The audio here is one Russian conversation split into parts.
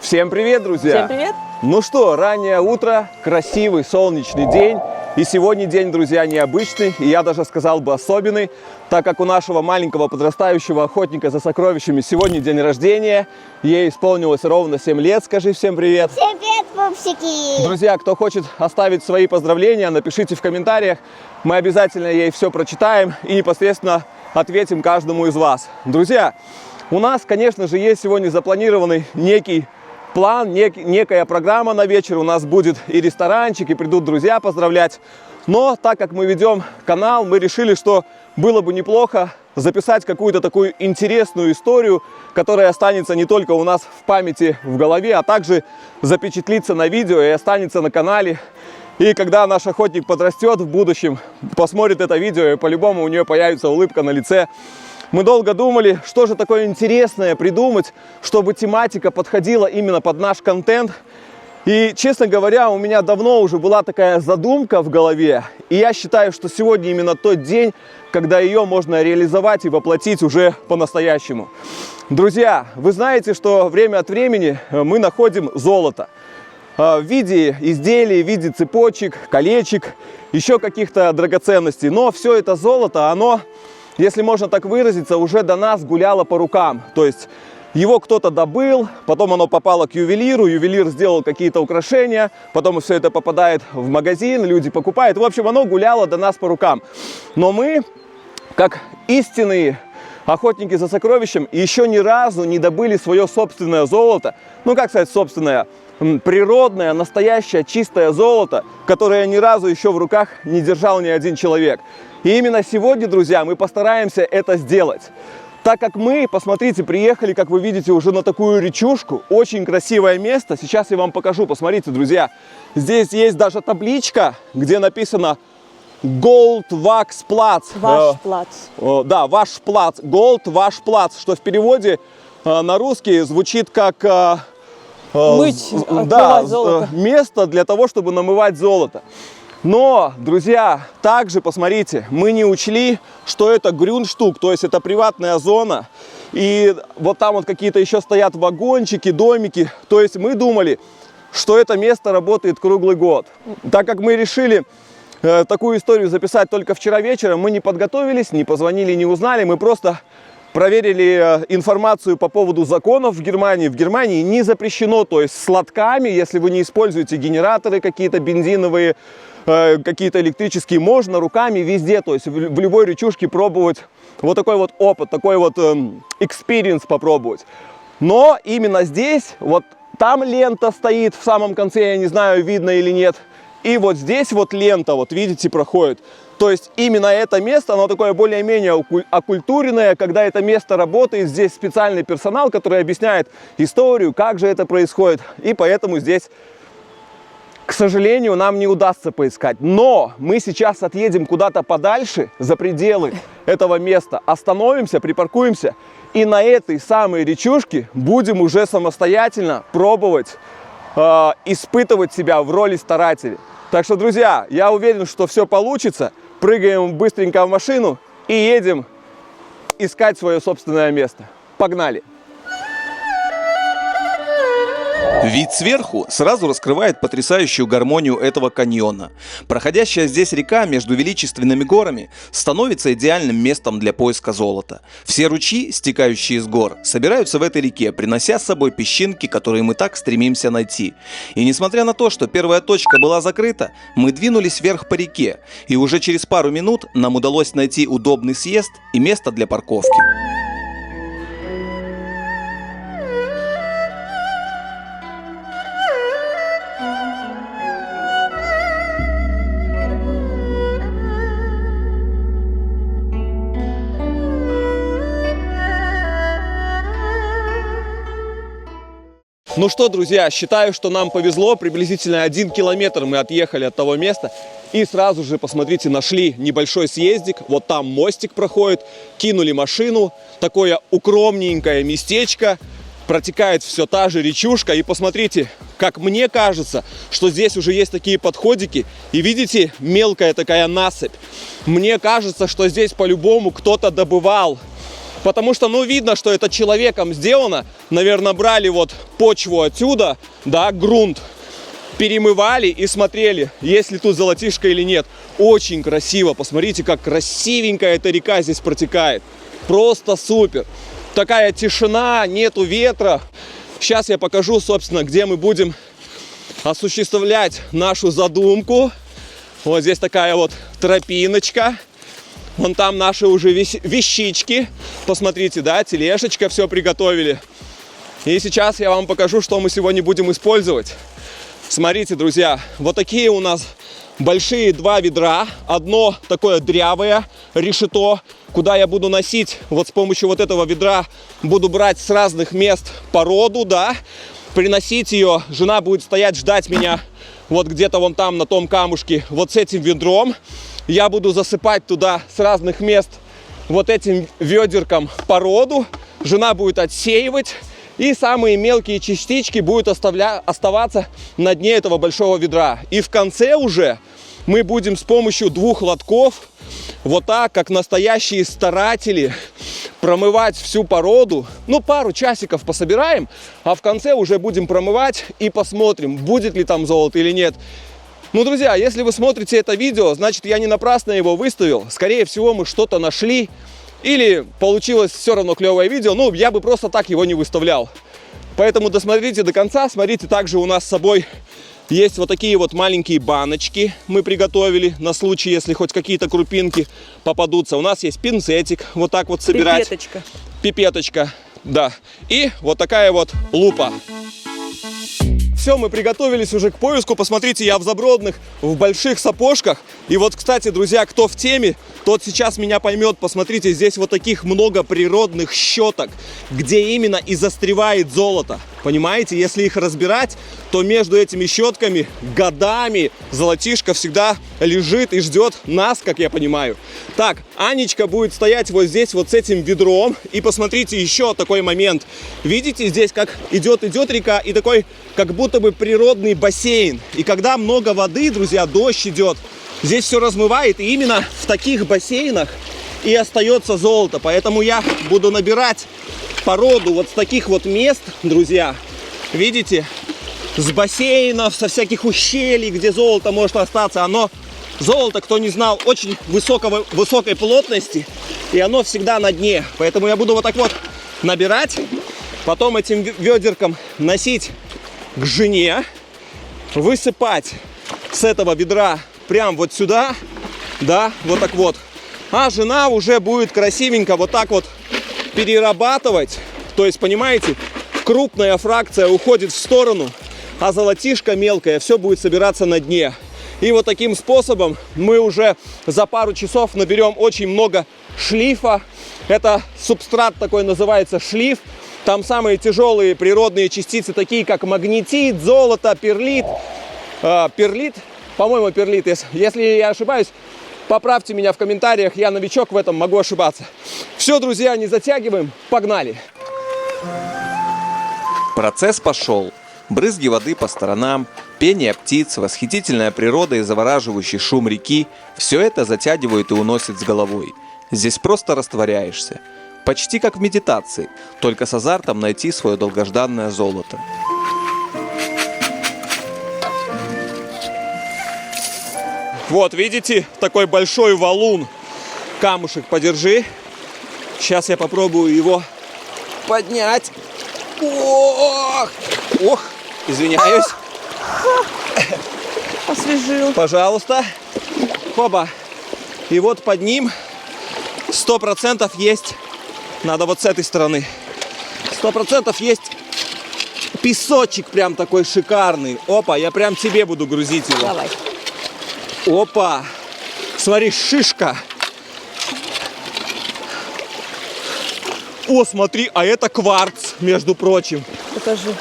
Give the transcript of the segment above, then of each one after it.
Всем привет, друзья! Всем привет! Ну что, раннее утро, красивый солнечный день. И сегодня день, друзья, необычный, и я даже сказал бы особенный, так как у нашего маленького подрастающего охотника за сокровищами сегодня день рождения. Ей исполнилось ровно 7 лет. Скажи всем привет! Всем привет, пупсики! Друзья, кто хочет оставить свои поздравления, напишите в комментариях. Мы обязательно ей все прочитаем и непосредственно ответим каждому из вас. Друзья, у нас, конечно же, есть сегодня запланированный некий план, некая программа на вечер. У нас будет и ресторанчик, и придут друзья поздравлять. Но так как мы ведем канал, мы решили, что было бы неплохо записать какую-то такую интересную историю, которая останется не только у нас в памяти, в голове, а также запечатлится на видео и останется на канале. И когда наш охотник подрастет в будущем, посмотрит это видео, и по-любому у нее появится улыбка на лице. Мы долго думали, что же такое интересное придумать, чтобы тематика подходила именно под наш контент. И, честно говоря, у меня давно уже была такая задумка в голове. И я считаю, что сегодня именно тот день, когда ее можно реализовать и воплотить уже по-настоящему. Друзья, вы знаете, что время от времени мы находим золото. В виде изделий, в виде цепочек, колечек, еще каких-то драгоценностей. Но все это золото, оно, если можно так выразиться, уже до нас гуляло по рукам. То есть его кто-то добыл, потом оно попало к ювелиру, ювелир сделал какие-то украшения, потом все это попадает в магазин, люди покупают. В общем, оно гуляло до нас по рукам. Но мы, как истинные охотники за сокровищем, еще ни разу не добыли свое собственное золото. Ну, как сказать, собственное? Природное, настоящее, чистое золото, которое ни разу еще в руках не держал ни один человек. И именно сегодня, друзья, мы постараемся это сделать. Так как мы, посмотрите, приехали, как вы видите, уже на такую речушку. Очень красивое место. Сейчас я вам покажу. Посмотрите, друзья. Здесь есть даже табличка, где написано Gold Wax Platz. Ваш плац. Да, ваш плац. Gold, ваш плац. Что в переводе на русский звучит как Мыть, да, отмывать золото. место для того, чтобы намывать золото. Но, друзья, также посмотрите, мы не учли, что это Grundstück, то есть это приватная зона. И вот там вот какие-то еще стоят вагончики, домики. То есть мы думали, что это место работает круглый год. Так как мы решили такую историю записать только вчера вечером, мы не подготовились, не позвонили, не узнали, мы просто проверили информацию по поводу законов в Германии. В Германии не запрещено, то есть с лотками, если вы не используете генераторы какие-то бензиновые, какие-то электрические, можно руками везде, то есть в любой речушке пробовать вот такой вот опыт, такой вот experience попробовать. Но именно здесь, вот там лента стоит в самом конце, я не знаю, видно или нет, и вот здесь вот лента, вот видите, проходит. То есть именно это место, оно такое более-менее окультуренное, когда это место работает, здесь специальный персонал, который объясняет историю, как же это происходит. И поэтому здесь, к сожалению, нам не удастся поискать. Но мы сейчас отъедем куда-то подальше, за пределы этого места, остановимся, припаркуемся и на этой самой речушке будем уже самостоятельно пробовать, испытывать себя в роли старателя. Так что, друзья, я уверен, что все получится. Прыгаем быстренько в машину и едем искать свое собственное место. Погнали! Вид сверху сразу раскрывает потрясающую гармонию этого каньона. Проходящая здесь река между величественными горами становится идеальным местом для поиска золота. Все ручьи, стекающие из гор, собираются в этой реке, принося с собой песчинки, которые мы так стремимся найти. И несмотря на то, что первая точка была закрыта, мы двинулись вверх по реке, и уже через пару минут нам удалось найти удобный съезд и место для парковки. Ну что, друзья, считаю, что нам повезло. Приблизительно 1 километр мы отъехали от того места. И сразу же, посмотрите, нашли небольшой съездик. Вот там мостик проходит. Кинули машину. Такое укромненькое местечко. Протекает все та же речушка. И посмотрите, как мне кажется, что здесь уже есть такие подходики. И видите, мелкая такая насыпь. Мне кажется, что здесь по-любому кто-то добывал Потому что, ну, видно, что это человеком сделано. Наверное, брали вот почву отсюда, да, грунт, перемывали и смотрели, есть ли тут золотишко или нет. Очень красиво. Посмотрите, как красивенькая эта река здесь протекает. Просто супер. Такая тишина, нету ветра. Сейчас я покажу, собственно, где мы будем осуществлять нашу задумку. Вот здесь такая вот тропиночка. Вон там наши уже вещички. Посмотрите, да, тележечка, все приготовили. И сейчас я вам покажу, что мы сегодня будем использовать. Смотрите, друзья, вот такие у нас большие два ведра. Одно такое дрявое решето, куда я буду носить вот с помощью вот этого ведра. Буду брать с разных мест породу, да. Приносить ее. Жена будет стоять, ждать меня вот где-то вон там на том камушке. Вот с этим ведром. Я буду засыпать туда с разных мест вот этим ведерком породу. Жена будет отсеивать. И самые мелкие частички будут оставаться на дне этого большого ведра. И в конце уже мы будем с помощью 2 лотков, вот так, как настоящие старатели, промывать всю породу. Ну, пару часиков пособираем, а в конце уже будем промывать и посмотрим, будет ли там золото или нет. Ну, друзья, если вы смотрите это видео, значит, я не напрасно его выставил. Скорее всего, мы что-то нашли. Или получилось все равно клевое видео. Ну, я бы просто так его не выставлял. Поэтому досмотрите до конца. Смотрите, также у нас с собой есть вот такие вот маленькие баночки. Мы приготовили на случай, если хоть какие-то крупинки попадутся. У нас есть пинцетик. Вот так вот собирать. Пипеточка. Пипеточка, да. И вот такая вот лупа. Все, мы приготовились уже к поиску. Посмотрите, я в забродных, в больших сапожках. И вот, кстати, друзья, кто в теме, тот сейчас меня поймет. Посмотрите, здесь вот таких много природных щеток, где именно и застревает золото. Понимаете, если их разбирать, то между этими щетками годами золотишко всегда лежит и ждет нас, как я понимаю. Так, Анечка будет стоять вот здесь вот с этим ведром. И посмотрите, еще такой момент. Видите, здесь как идет река и такой как будто бы природный бассейн. И когда много воды, друзья, дождь идет, здесь все размывает. И именно в таких бассейнах и остается золото. Поэтому я буду набирать породу вот с таких вот мест, друзья. Видите? С бассейнов, со всяких ущелий, где золото может остаться. Оно, золото, кто не знал, очень высокой плотности. И оно всегда на дне. Поэтому я буду вот так вот набирать. Потом этим ведерком носить к жене. Высыпать с этого ведра прям вот сюда. Да, вот так вот. А жена уже будет красивенько вот так вот перерабатывать. То есть, понимаете, крупная фракция уходит в сторону, а золотишко мелкое все будет собираться на дне. И вот таким способом мы уже за пару часов наберем очень много шлифа. Это субстрат такой называется шлиф. Там самые тяжелые природные частицы, такие как магнетит, золото, перлит. Перлит, по-моему, перлит. Если я ошибаюсь, поправьте меня в комментариях. Я новичок в этом, могу ошибаться. Все, друзья, не затягиваем. Погнали. Процесс пошел. Брызги воды по сторонам, пение птиц, восхитительная природа и завораживающий шум реки – все это затягивает и уносит с головой. Здесь просто растворяешься. Почти как в медитации, только с азартом найти свое долгожданное золото. Вот, видите, такой большой валун. Камушек подержи. Сейчас я попробую его поднять. Ох, ох, извиняюсь. Освежил. Пожалуйста. Хоба. И вот под ним 100% есть. Надо вот с этой стороны. 100% есть песочек прям такой шикарный. Опа, я прям тебе буду грузить его. Давай. Опа. Смотри, шишка. О, смотри, а это кварц, между прочим. Покажи.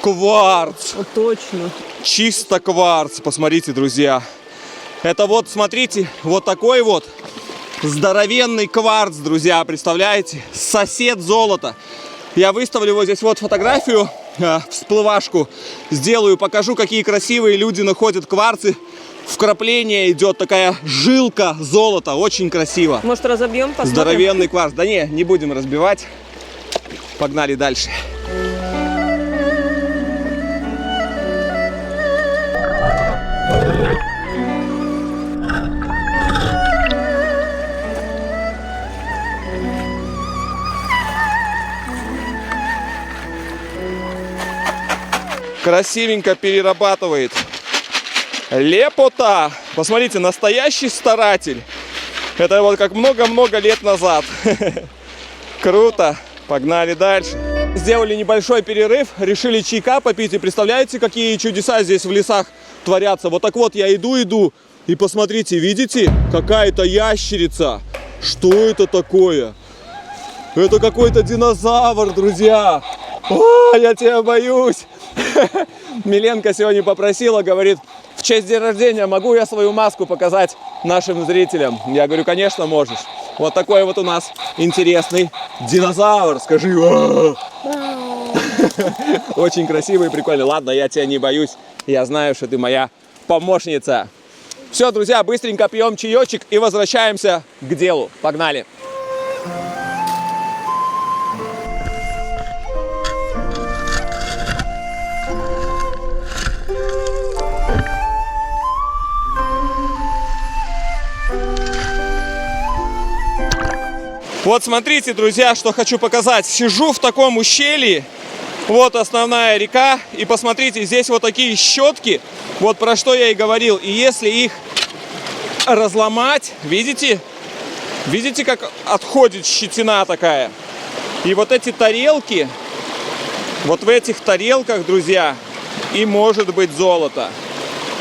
Кварц. Вот точно. Чисто кварц. Посмотрите, друзья. Это вот, смотрите, вот такой вот здоровенный кварц, друзья, представляете? Сосед золота. Я выставлю вот здесь вот фотографию, всплывашку сделаю, покажу, какие красивые люди находят кварцы вкрапление идет, такая жилка золота, очень красиво. Может, разобьем, посмотрим? Здоровенный кварц. Да не будем разбивать. Погнали дальше. Красивенько перерабатывает. Лепота! Посмотрите, настоящий старатель. Это вот как много-много лет назад. Круто. Погнали дальше. Сделали небольшой перерыв, решили чайка попить. И представляете, какие чудеса здесь в лесах творятся? Вот так вот я иду, и посмотрите, видите? Какая-то ящерица. Что это такое? Это какой-то динозавр, друзья. О, я тебя боюсь. Миленко сегодня попросила, говорит, в честь дня рождения могу я свою маску показать нашим зрителям? Я говорю, конечно, можешь. Вот такой вот у нас интересный динозавр. Скажи. Очень красивый и прикольный. Ладно, я тебя не боюсь. Я знаю, что ты моя помощница. Все, друзья, быстренько пьем чаечек и возвращаемся к делу. Погнали. Вот смотрите, друзья, что хочу показать. Сижу в таком ущелье. Вот основная река. И посмотрите, здесь вот такие щетки. Вот про что я и говорил. И если их разломать, видите? Видите, как отходит щетина такая? И вот эти тарелки, вот в этих тарелках, друзья, и может быть золото.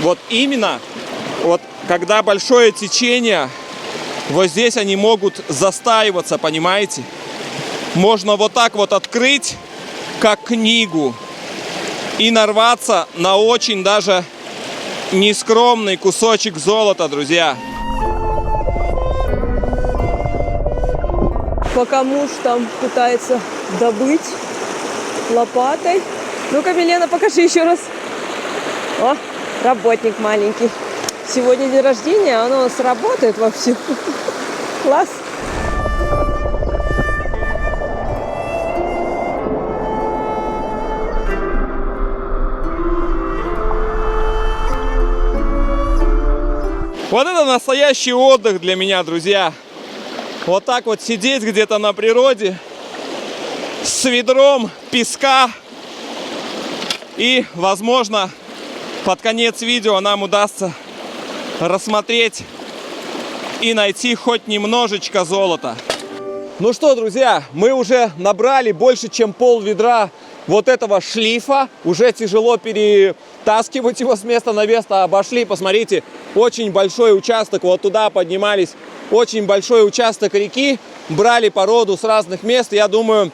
Вот именно, вот когда большое течение, вот здесь они могут застаиваться, понимаете? Можно вот так вот открыть, как книгу, и нарваться на очень даже нескромный кусочек золота, друзья. Пока муж там пытается добыть лопатой. Ну-ка, Милена, покажи еще раз. О, работник маленький. Сегодня день рождения, оно у нас работает вовсю. Класс. Вот это настоящий отдых для меня, друзья. Вот так вот сидеть где-то на природе с ведром песка. И, возможно, под конец видео нам удастся рассмотреть и найти хоть немножечко золота. Ну что, друзья, мы уже набрали больше, чем пол ведра вот этого шлифа. Уже тяжело перетаскивать его с места на место. Обошли, посмотрите, очень большой участок. Вот туда поднимались. Очень большой участок реки. Брали породу с разных мест. Я думаю,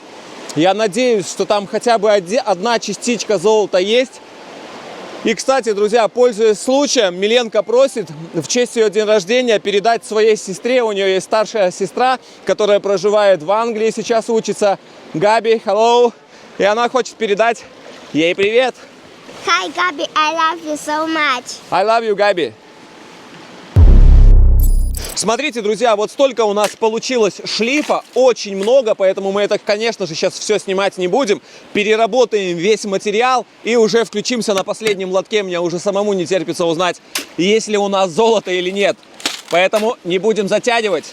я надеюсь, что там хотя бы одна частичка золота есть. И, кстати, друзья, пользуясь случаем, Миленко просит в честь ее день рождения передать своей сестре. У нее есть старшая сестра, которая проживает в Англии, сейчас учится. Габи, hello. И она хочет передать ей привет. Hi, Gabi, I love you so much. I love you, Габи. Смотрите, друзья, вот столько у нас получилось шлифа, очень много, поэтому мы это, конечно же, сейчас все снимать не будем. Переработаем весь материал и уже включимся на последнем лотке. Мне уже самому не терпится узнать, есть ли у нас золото или нет. Поэтому не будем затягивать.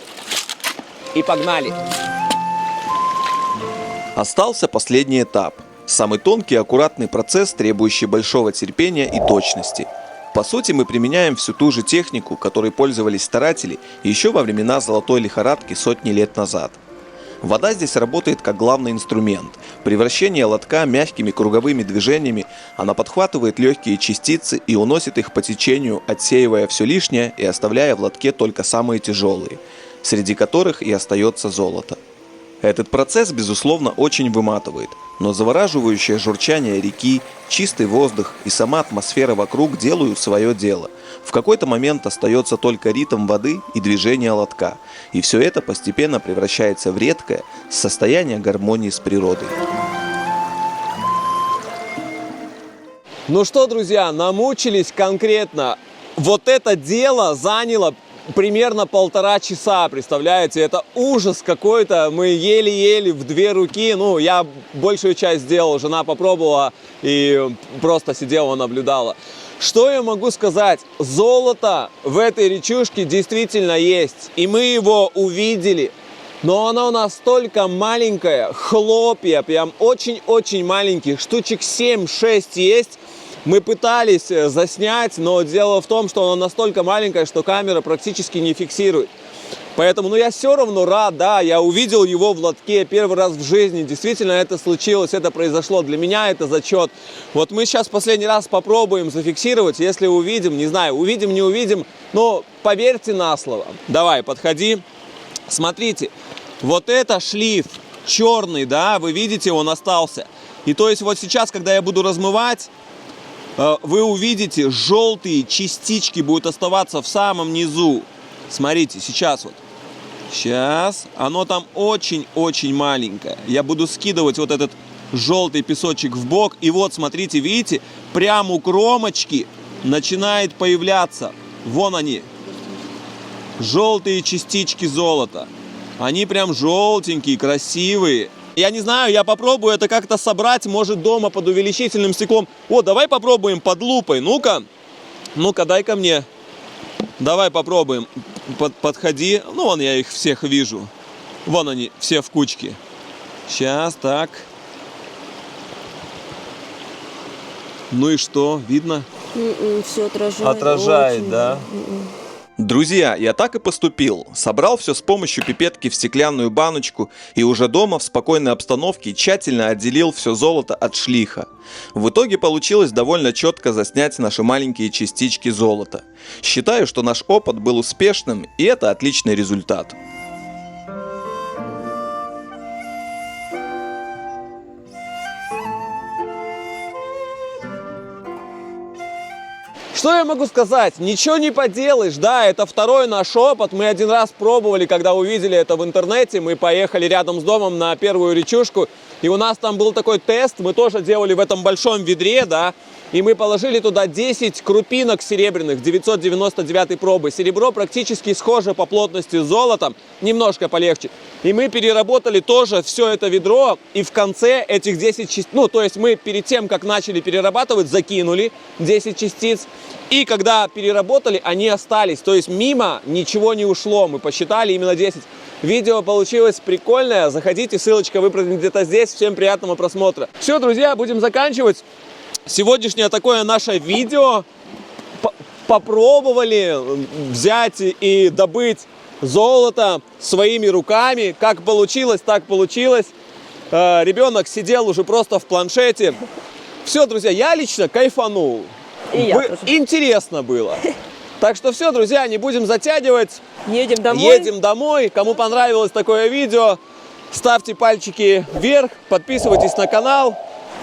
И погнали. Остался последний этап. Самый тонкий и аккуратный процесс, требующий большого терпения и точности. По сути, мы применяем всю ту же технику, которой пользовались старатели еще во времена золотой лихорадки сотни лет назад. Вода здесь работает как главный инструмент. При вращении лотка мягкими круговыми движениями она подхватывает легкие частицы и уносит их по течению, отсеивая все лишнее и оставляя в лотке только самые тяжелые, среди которых и остается золото. Этот процесс, безусловно, очень выматывает, но завораживающее журчание реки, чистый воздух и сама атмосфера вокруг делают свое дело. В какой-то момент остается только ритм воды и движение лотка, и все это постепенно превращается в редкое состояние гармонии с природой. Ну что, друзья, намучились конкретно. Вот это дело заняло примерно 1,5 часа, представляете? Это ужас какой-то. Мы еле-еле в 2 руки. Ну, я большую часть сделал, жена попробовала и просто сидела, наблюдала. Что я могу сказать? Золото в этой речушке действительно есть. И мы его увидели. Но оно настолько маленькое, хлопья, прям очень-очень маленьких, штучек 7-6 есть. Мы пытались заснять, но дело в том, что оно настолько маленькое, что камера практически не фиксирует. Поэтому, ну, я все равно рад, да, я увидел его в лотке первый раз в жизни. Действительно, это случилось, это произошло. Для меня это зачет. Вот мы сейчас последний раз попробуем зафиксировать. Если увидим, не знаю, увидим, не увидим, но поверьте на слово. Давай, подходи. Смотрите, вот это шлейф черный, да, вы видите, он остался. И то есть вот сейчас, когда я буду размывать, вы увидите, желтые частички будут оставаться в самом низу. Смотрите, сейчас вот. Сейчас. Оно там очень-очень маленькое. Я буду скидывать вот этот желтый песочек в бок. И вот, смотрите, видите, прямо у кромочки начинает появляться. Вон они. Желтые частички золота. Они прям желтенькие, красивые. Я не знаю, я попробую это как-то собрать, может, дома под увеличительным стеклом. О, давай попробуем под лупой. Ну-ка, дай ко мне. Давай попробуем. Подходи. Ну, вон я их всех вижу. Вон они, все в кучке. Сейчас, так. Ну и что, видно? Все отражает. Отражает, очень. да. Друзья, я так и поступил. Собрал все с помощью пипетки в стеклянную баночку и уже дома в спокойной обстановке тщательно отделил все золото от шлиха. В итоге получилось довольно четко заснять наши маленькие частички золота. Считаю, что наш опыт был успешным, и это отличный результат. Что я могу сказать? Ничего не поделаешь, да, это второй наш опыт. Мы один раз пробовали, когда увидели это в интернете, мы поехали рядом с домом на первую речушку, и у нас там был такой тест, мы тоже делали в этом большом ведре, да, и мы положили туда 10 крупинок серебряных 999 пробы. Серебро практически схоже по плотности с золотом, немножко полегче. И мы переработали тоже все это ведро, и в конце этих 10 частиц, ну, то есть мы перед тем, как начали перерабатывать, закинули 10 частиц, и когда переработали, они остались, то есть мимо ничего не ушло, мы посчитали именно 10. Видео получилось прикольное, заходите, ссылочка выпрыгнет где-то здесь, всем приятного просмотра. Все, друзья, будем заканчивать. Сегодняшнее такое наше видео. Попробовали взять и добыть золото своими руками. Как получилось, так получилось. Ребенок сидел уже просто в планшете. Все, друзья, я лично кайфанул. И я тоже. Интересно было. Так что все, друзья, не будем затягивать. Едем домой. Едем домой. Кому понравилось такое видео, ставьте пальчики вверх, подписывайтесь на канал.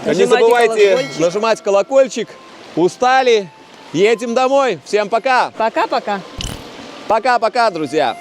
Не забывайте нажимать колокольчик. Устали? Едем домой. Всем пока. Пока-пока. Пока-пока, друзья.